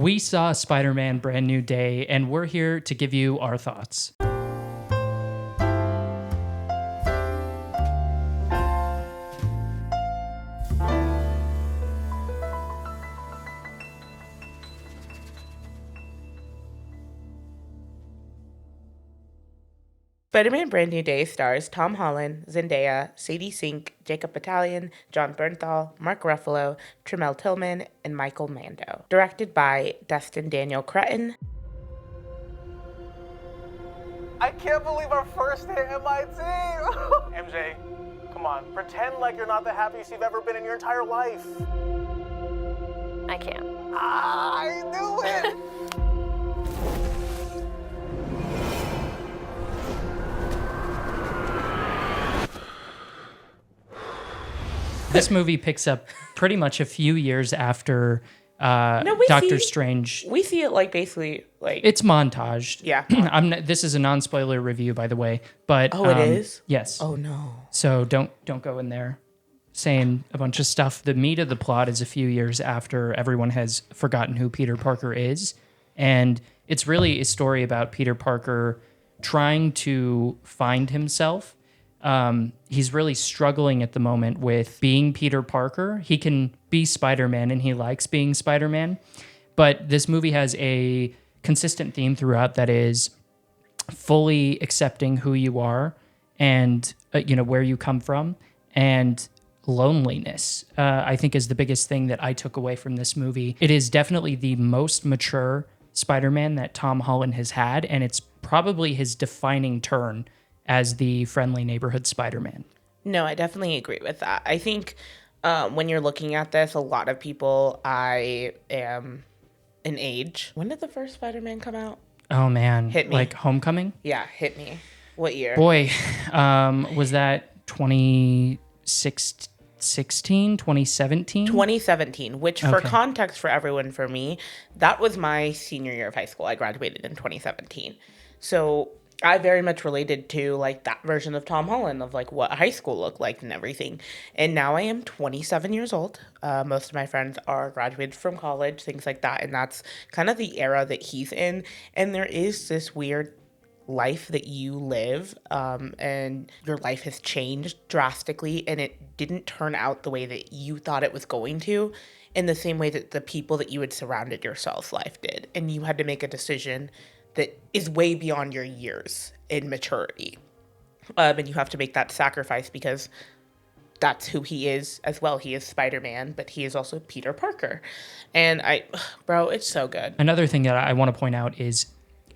We saw Spider-Man Brand New Day, and we're here to give you our thoughts. Spider-Man Brand New Day stars Tom Holland, Zendaya, Sadie Sink, Jacob Batalon, John Bernthal, Mark Ruffalo, Tremel Tillman, and Michael Mando. Directed by Destin Daniel Cretton. I can't believe our first hit MIT! MJ, come on, pretend like you're not the happiest you've ever been in your entire life. I can't. I knew it! This movie picks up pretty much a few years after Doctor Strange. We see it like basically like it's montaged. Yeah. This is a non-spoiler review, by the way. But it is? Yes. Oh no. So don't go in there saying a bunch of stuff. The meat of the plot is a few years after everyone has forgotten who Peter Parker is, and it's really a story about Peter Parker trying to find himself. He's really struggling at the moment with being Peter Parker. He can be Spider-Man and he likes being Spider-Man, but this movie has a consistent theme throughout that is fully accepting who you are and, where you come from, and loneliness, I think is the biggest thing that I took away from this movie. It is definitely the most mature Spider-Man that Tom Holland has had, and it's probably his defining turn as the friendly neighborhood Spider-Man. No, I definitely agree with that. I think when you're looking at this, a lot of people, I am an age. When did the first Spider-Man come out? Oh, man. Hit me. Like Homecoming? Yeah, hit me. What year? Boy, was that 2016, 2017? 2017, which for Okay. context for everyone, for me, that was my senior year of high school. I graduated in 2017. So I very much related to like that version of Tom Holland of like what high school looked like and everything. And now I am 27 years old. Most of my friends are graduated from college, things like that. And that's kind of the era that he's in. And there is this weird life that you live, and your life has changed drastically, and it didn't turn out the way that you thought it was going to, in the same way that the people that you had surrounded yourself life did. And you had to make a decision that is way beyond your years in maturity. And you have to make that sacrifice because that's who he is as well. He is Spider-Man, but he is also Peter Parker. And it's so good. Another thing that I want to point out is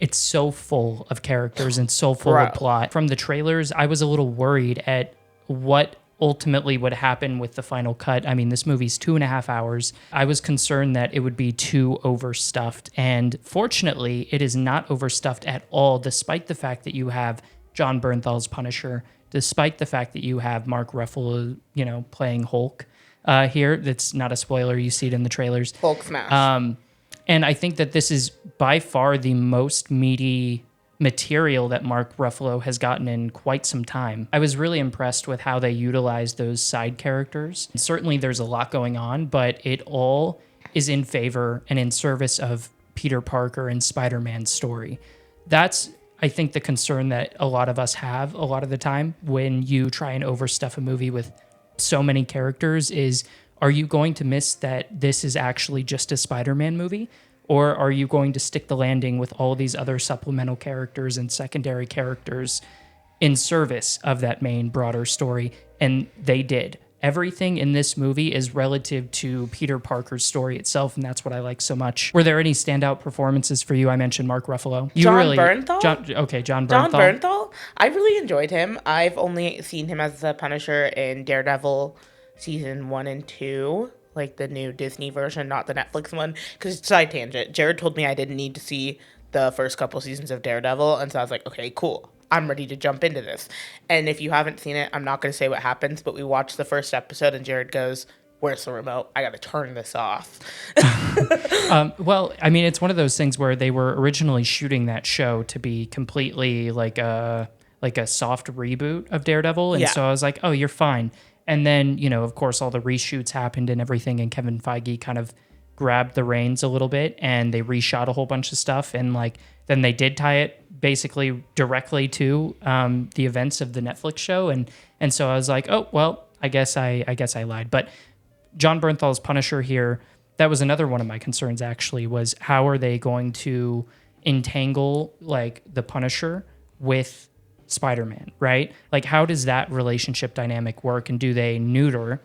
it's so full of characters and so full of plot. From the trailers, I was a little worried at what ultimately would happen with the final cut. I mean, this movie's 2.5 hours. I was concerned that it would be too overstuffed. And fortunately, it is not overstuffed at all, despite the fact that you have John Bernthal's Punisher, despite the fact that you have Mark Ruffalo, playing Hulk here. That's not a spoiler. You see it in the trailers. Hulk smash. And I think that this is by far the most meaty material that Mark Ruffalo has gotten in quite some time. I was really impressed with how they utilized those side characters. And certainly there's a lot going on, but it all is in favor and in service of Peter Parker and Spider-Man's story. That's, I think, the concern that a lot of us have a lot of the time when you try and overstuff a movie with so many characters is, are you going to miss that this is actually just a Spider-Man movie? Or are you going to stick the landing with all these other supplemental characters and secondary characters in service of that main broader story? And they did. Everything in this movie is relative to Peter Parker's story itself, and that's what I like so much. Were there any standout performances for you? I mentioned Mark Ruffalo. John Bernthal? John Bernthal. John Bernthal? I really enjoyed him. I've only seen him as the Punisher in Daredevil season 1 and 2. Like the new Disney version, not the Netflix one. Because side tangent, Jared told me I didn't need to see the first couple seasons of Daredevil, and so I was like, okay, cool. I'm ready to jump into this. And if you haven't seen it, I'm not going to say what happens, but we watched the first episode, and Jared goes, "Where's the remote? I got to turn this off." Well, I mean, it's one of those things where they were originally shooting that show to be completely like a soft reboot of Daredevil, and so I was like, oh, you're fine. And then, of course, all the reshoots happened and everything, and Kevin Feige kind of grabbed the reins a little bit and they reshot a whole bunch of stuff, and like then they did tie it basically directly to the events of the Netflix show, and so I was like, oh well, I guess I lied. But John Bernthal's Punisher here, that was another one of my concerns actually, was how are they going to entangle like the Punisher with Spider-Man, right? Like how does that relationship dynamic work, and do they neuter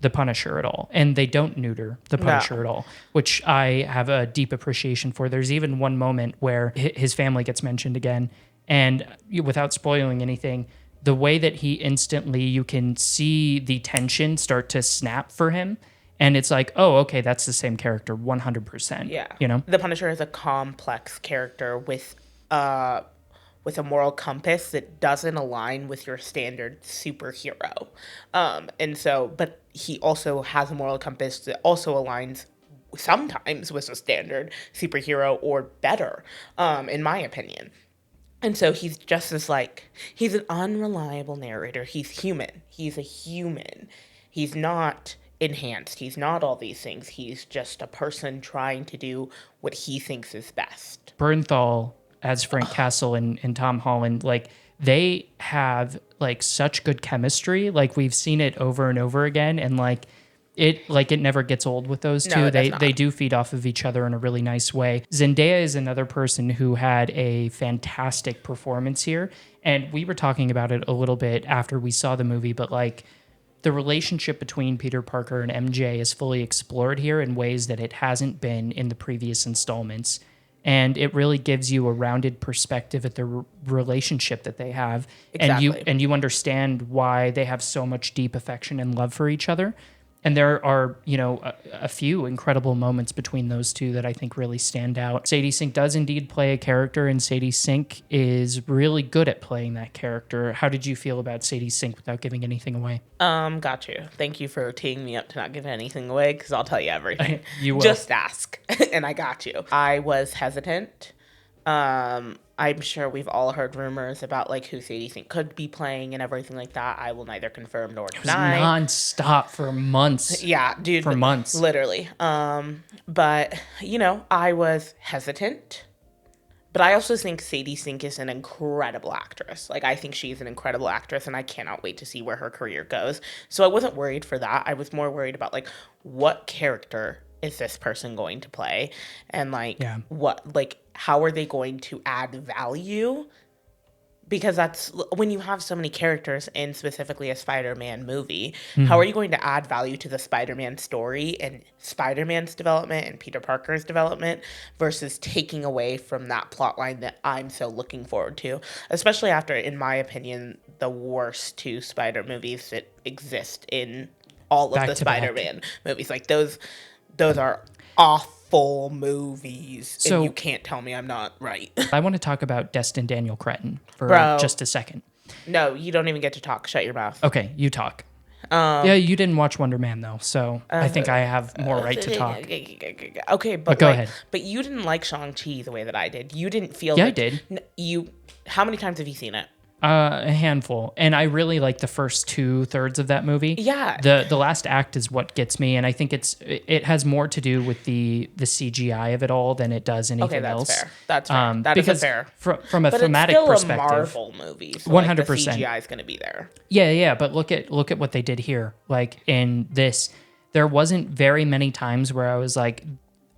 the Punisher at all? And they don't neuter the Punisher at all, which I have a deep appreciation for. There's even one moment where his family gets mentioned again, and without spoiling anything, the way that he instantly, you can see the tension start to snap for him. And it's like, oh, okay, that's the same character, 100%. Yeah. You know? The Punisher is a complex character with a moral compass that doesn't align with your standard superhero. And so, but he also has a moral compass that also aligns sometimes with a standard superhero or better, in my opinion. And so he's just as like, he's an unreliable narrator. He's human. He's a human. He's not enhanced. He's not all these things. He's just a person trying to do what he thinks is best. Bernthal as Frank Castle and Tom Holland, like they have like such good chemistry. Like we've seen it over and over again, and like it never gets old with those two. No, it does not. They do feed off of each other in a really nice way. Zendaya is another person who had a fantastic performance here, and we were talking about it a little bit after we saw the movie, but like the relationship between Peter Parker and MJ is fully explored here in ways that it hasn't been in the previous installments. And it really gives you a rounded perspective at the relationship that they have. Exactly. And you understand why they have so much deep affection and love for each other. And there are, a few incredible moments between those two that I think really stand out. Sadie Sink does indeed play a character, and Sadie Sink is really good at playing that character. How did you feel about Sadie Sink without giving anything away? Got you. Thank you for teeing me up to not give anything away, because I'll tell you everything. You will. Just ask, and I got you. I was hesitant. I'm sure we've all heard rumors about like who Sadie Sink could be playing and everything like that. I will neither confirm nor deny. Non-stop for months. Yeah, dude. For months. Literally. But, I was hesitant. But I also think Sadie Sink is an incredible actress. Like, I think she's an incredible actress, and I cannot wait to see where her career goes. So I wasn't worried for that. I was more worried about, like, what character is this person going to play? And, like, how are they going to add value? Because that's when you have so many characters in specifically a Spider-Man movie, how are you going to add value to the Spider-Man story and Spider-Man's development and Peter Parker's development versus taking away from that plot line that I'm so looking forward to, especially after, in my opinion, the worst two Spider movies that exist in all of the Spider-Man movies. Like those are awful movies, So, and you can't tell me I'm not right. I want to talk about Destin Daniel Cretton for just a second. No, you don't even get to talk. Shut your mouth. Okay, you talk. Yeah, you didn't watch Wonder Man though, so I think I have more right to talk. Okay, but go ahead. But you didn't like Shang-Chi the way that I did. You didn't feel. Yeah, I did. How many times have you seen it? A handful, and I really like the first 2/3 of that movie. Yeah, the last act is what gets me, and I think it has more to do with the CGI of it all than it does anything else. Okay, that's fair. That is fair. From a thematic perspective, it's still a Marvel movie. So 100%. The CGI is going to be there. Yeah, but look at what they did here. Like in this, there wasn't very many times where I was like,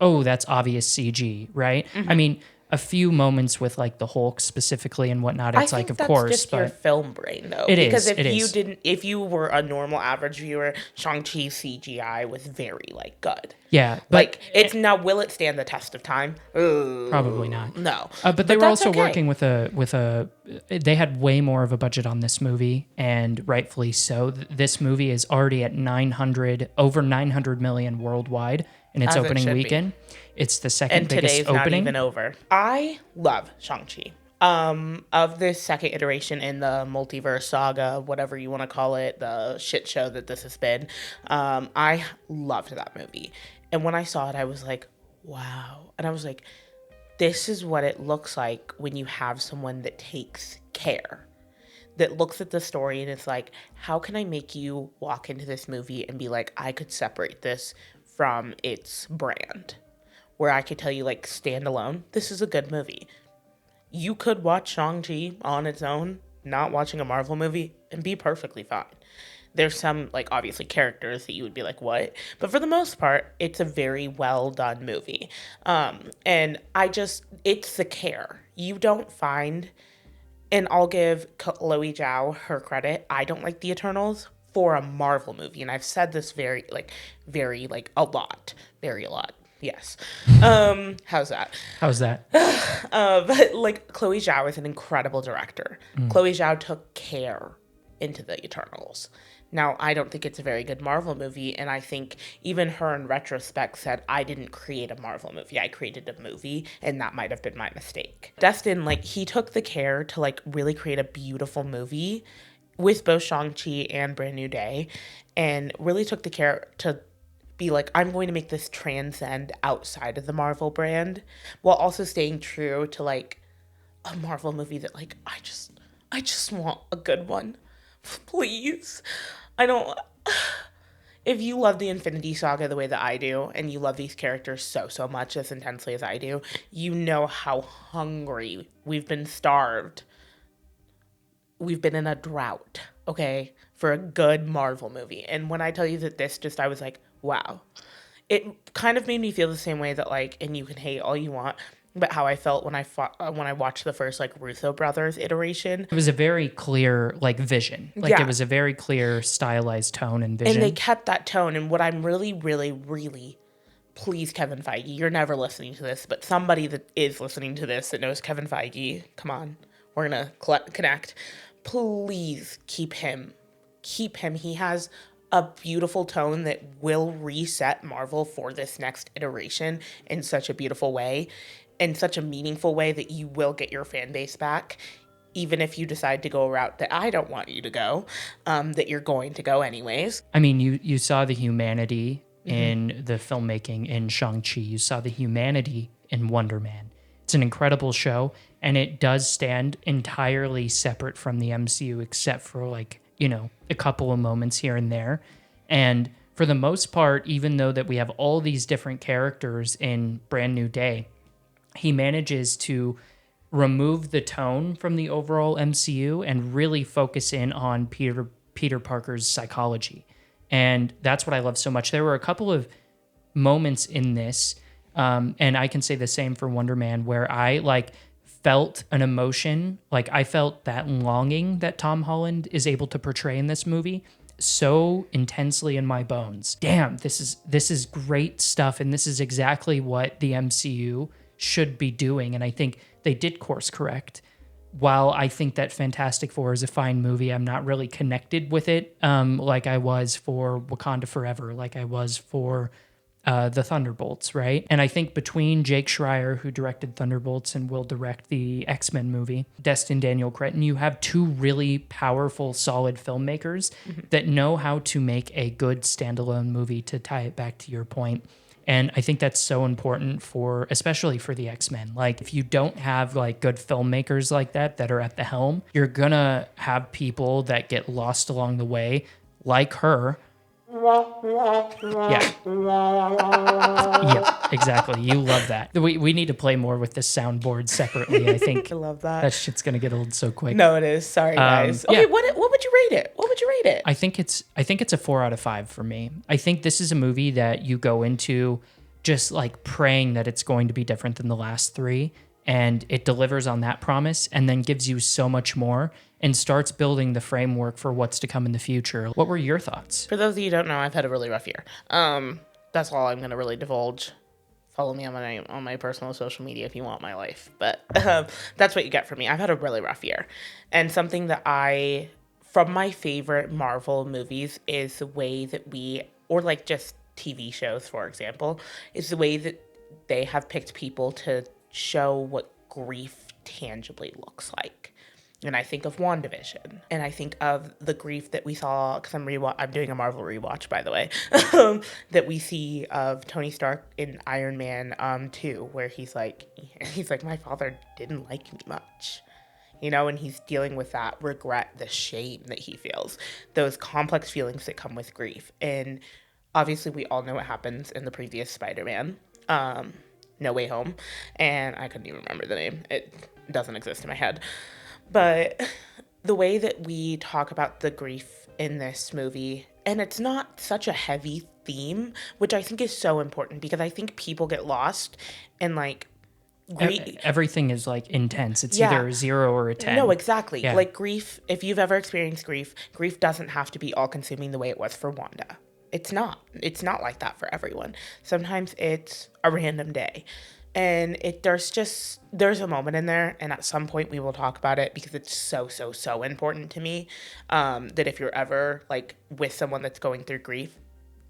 "Oh, that's obvious CG," right? Mm-hmm. I mean, a few moments with like the Hulk specifically and whatnot. It's like, of course, just but your film brain though. It because is. if you were a normal average viewer, Shang-Chi CGI was very like good. Yeah, but like it's now. Will it stand the test of time? Probably not. No, but they were also working with a. They had way more of a budget on this movie, and rightfully so. This movie is already at over 900 million worldwide in its opening weekend. It's the second biggest today's opening. Not even over. I love Shang-Chi. Of this second iteration in the multiverse saga, whatever you want to call it, the shit show that this has been, I loved that movie. And when I saw it, I was like, wow. And I was like, this is what it looks like when you have someone that takes care, that looks at the story and is like, how can I make you walk into this movie and be like, I could separate this from its brand, where I could tell you, like, standalone, this is a good movie. You could watch Shang-Chi on its own, not watching a Marvel movie, and be perfectly fine. There's some, like, obviously characters that you would be like, what? But for the most part, it's a very well done movie. And it's the care. You don't find, and I'll give Chloe Zhao her credit, I don't like the Eternals for a Marvel movie. And I've said this very, a lot. Very a lot. Yes. How's that? How's that? But, like, Chloe Zhao is an incredible director. Chloe Zhao took care into the Eternals. Now, I don't think it's a very good Marvel movie, and I think even her in retrospect said, I didn't create a Marvel movie, I created a movie, and that might have been my mistake. Destin, like, he took the care to, like, really create a beautiful movie with both Shang-Chi and Brand New Day, and really took the care to be like, I'm going to make this transcend outside of the Marvel brand, while also staying true to, like, a Marvel movie that, like, I just want a good one. Please. I don't. If you love the Infinity Saga the way that I do, and you love these characters so much as intensely as I do, you know how hungry we've been starved. We've been in a drought, okay, for a good Marvel movie. And when I tell you that I was like, wow. It kind of made me feel the same way that, like, and you can hate all you want, but how I felt when I watched the first, like, Russo brothers iteration. It was a very clear, like, vision. Like, Yeah. It was a very clear stylized tone and vision. And they kept that tone. And what I'm really, really, really, please, Kevin Feige, you're never listening to this, but somebody that is listening to this that knows Kevin Feige, come on, we're going to connect. Please keep him. Keep him. He has a beautiful tone that will reset Marvel for this next iteration in such a beautiful way, in such a meaningful way that you will get your fan base back, even if you decide to go a route that I don't want you to go, that you're going to go anyways. I mean, you saw the humanity in the filmmaking in Shang-Chi. You saw the humanity in Wonder Man. It's an incredible show, and it does stand entirely separate from the MCU, except for, like, you know, a couple of moments here and there. And for the most part, even though that we have all these different characters in Brand New Day, he manages to remove the tone from the overall MCU and really focus in on Peter Parker's psychology. And that's what I love so much. There were a couple of moments in this, and I can say the same for Wonder Man, where I, like, felt an emotion. Like, I felt that longing that Tom Holland is able to portray in this movie so intensely in my bones. Damn, this is great stuff, and this is exactly what the MCU should be doing. And I think they did course correct. While I think that Fantastic Four is a fine movie, I'm not really connected with it like I was for Wakanda Forever, like I was for the Thunderbolts, right? And I think between Jake Schreier, who directed Thunderbolts and will direct the X-Men movie, Destin Daniel Cretton, you have two really powerful, solid filmmakers that know how to make a good standalone movie, to tie it back to your point. And I think that's so important for, especially for the X-Men. Like, if you don't have, like, good filmmakers like that are at the helm, you're gonna have people that get lost along the way, like her. Yeah. Yeah, exactly. You love that. We need to play more with this soundboard separately. I think I love that. that shit's gonna get old so quick. No, it is. Sorry, guys. Okay, yeah. what would you rate it? What would you rate it? I think it's a 4 out of 5 for me. I think this is a movie that you go into just, like, praying that it's going to be different than the last three, and it delivers on that promise and then gives you so much more and starts building the framework for what's to come in the future. What were your thoughts? For those of you who don't know, I've had a really rough year. That's all I'm going to really divulge. Follow me on my personal social media if you want my life. But that's what you get from me. I've had a really rough year. And something that from my favorite Marvel movies is the way that or like just TV shows, for example, is the way that they have picked people to show what grief tangibly looks like. And I think of WandaVision, and I think of the grief that we saw, because I'm doing a Marvel rewatch, by the way, that we see of Tony Stark in Iron Man 2, where he's like, my father didn't like me much, you know, and he's dealing with that regret, the shame that he feels, those complex feelings that come with grief. And Obviously, we all know what happens in the previous Spider-Man, No Way Home, and I couldn't even remember the name. It doesn't exist in my head. But the way that we talk about the grief in this movie, and it's not such a heavy theme, which I think is so important because I think people get lost in like Everything is like intense. It's Yeah. either a 0 or a 10. No, exactly. Yeah. Like grief, if you've ever experienced grief, grief doesn't have to be all consuming the way it was for Wanda. It's not. It's not like that for everyone. Sometimes it's a random day. And there's a moment in there, and at some point we will talk about it because it's so, so, so important to me, that if you're ever like with someone that's going through grief,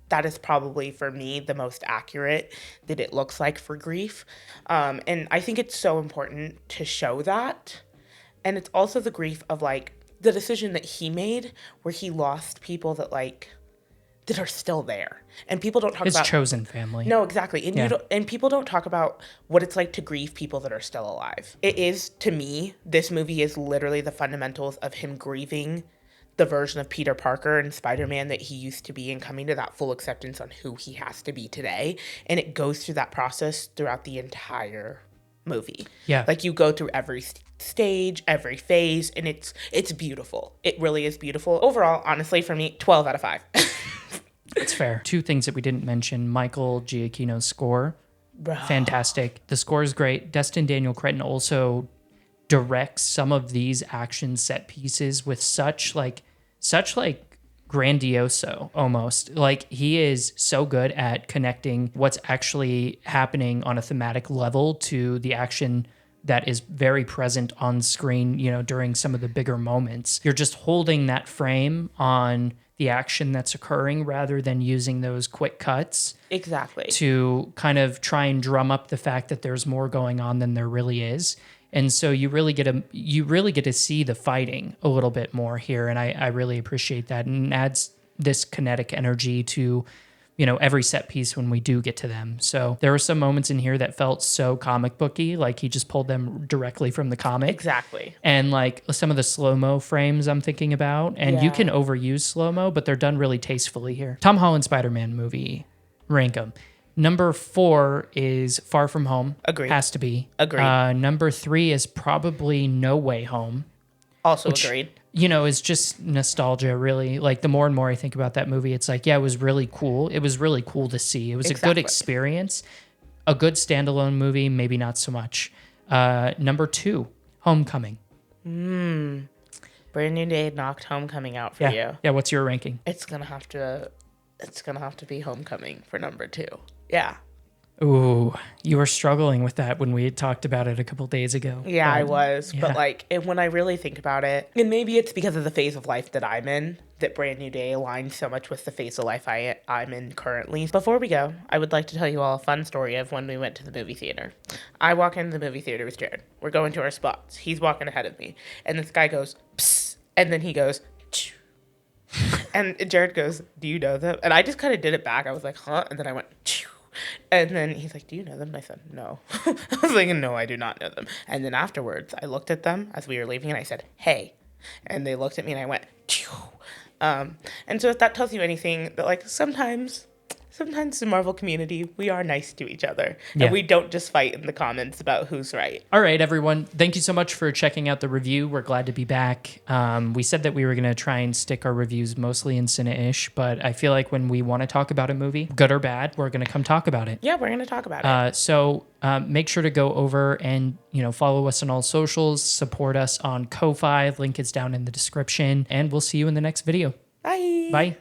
that is probably for me the most accurate that it looks like for grief. And I think it's so important to show that. And it's also the grief of like the decision that he made where he lost people that like that are still there. And people don't talk His about chosen family. No, exactly. And and people don't talk about what it's like to grieve people that are still alive. It is, to me, this movie is literally the fundamentals of him grieving the version of Peter Parker and Spider-Man that he used to be and coming to that full acceptance on who he has to be today. And it goes through that process throughout the entire movie. Yeah. Like you go through every stage, every phase, and it's beautiful. It really is beautiful. Overall, honestly, for me, 12 out of 5. It's fair. Two things that we didn't mention. Michael Giacchino's score. Bruh. Fantastic. The score is great. Destin Daniel Cretton also directs some of these action set pieces with such grandioso almost. Like he is so good at connecting what's actually happening on a thematic level to the action that is very present on screen, during some of the bigger moments. You're just holding that frame on the action that's occurring rather than using those quick cuts Exactly. to kind of try and drum up the fact that there's more going on than there really is. And so you really get to see the fighting a little bit more here, and I really appreciate that, and it adds this kinetic energy to every set piece when we do get to them. So there were some moments in here that felt so comic booky, like he just pulled them directly from the comic. Exactly. And like some of the slow-mo frames I'm thinking about, and you Yeah. can overuse slow-mo, but they're done really tastefully here. Tom Holland Spider-Man movie, rank them. Number 4 is Far From Home. Agreed. Has to be. Agreed. Number 3 is probably No Way Home. Also agreed. Is just nostalgia, really. Like, the more and more I think about that movie, it's like, yeah, it was really cool. It was really cool to see. It was a good Exactly. experience. A good standalone movie, maybe not so much. Number 2, Homecoming. Brand New Day knocked Homecoming out for you. Yeah, what's your ranking? It's gonna have to be Homecoming for number 2. Yeah. Ooh, you were struggling with that when we had talked about it a couple days ago. Yeah, I was. yeah. But like, when I really think about it, and maybe it's because of the phase of life that I'm in, that Brand New Day aligns so much with the phase of life I'm in currently. Before we go, I would like to tell you all a fun story of when we went to the movie theater. I walk into the movie theater with Jared. We're going to our spots. He's walking ahead of me. And this guy goes, psst, and then he goes, Chew. And Jared goes, do you know them? And I just kind of did it back. I was like, huh? And then I went, Chew. And then he's like, do you know them? And I said, no. I was like, no, I do not know them. And then afterwards, I looked at them as we were leaving and I said, hey. And they looked at me and I went, Chew. And so if that tells you anything, that like sometimes the Marvel community, we are nice to each other. Yeah. And we don't just fight in the comments about who's right. All right, everyone. Thank you so much for checking out the review. We're glad to be back. We said that we were going to try and stick our reviews mostly in Cine-ish, but I feel like when we want to talk about a movie, good or bad, we're going to come talk about it. Yeah, we're going to talk about it. So make sure to go over and follow us on all socials, support us on Ko-Fi. Link is down in the description, and we'll see you in the next video. Bye. Bye.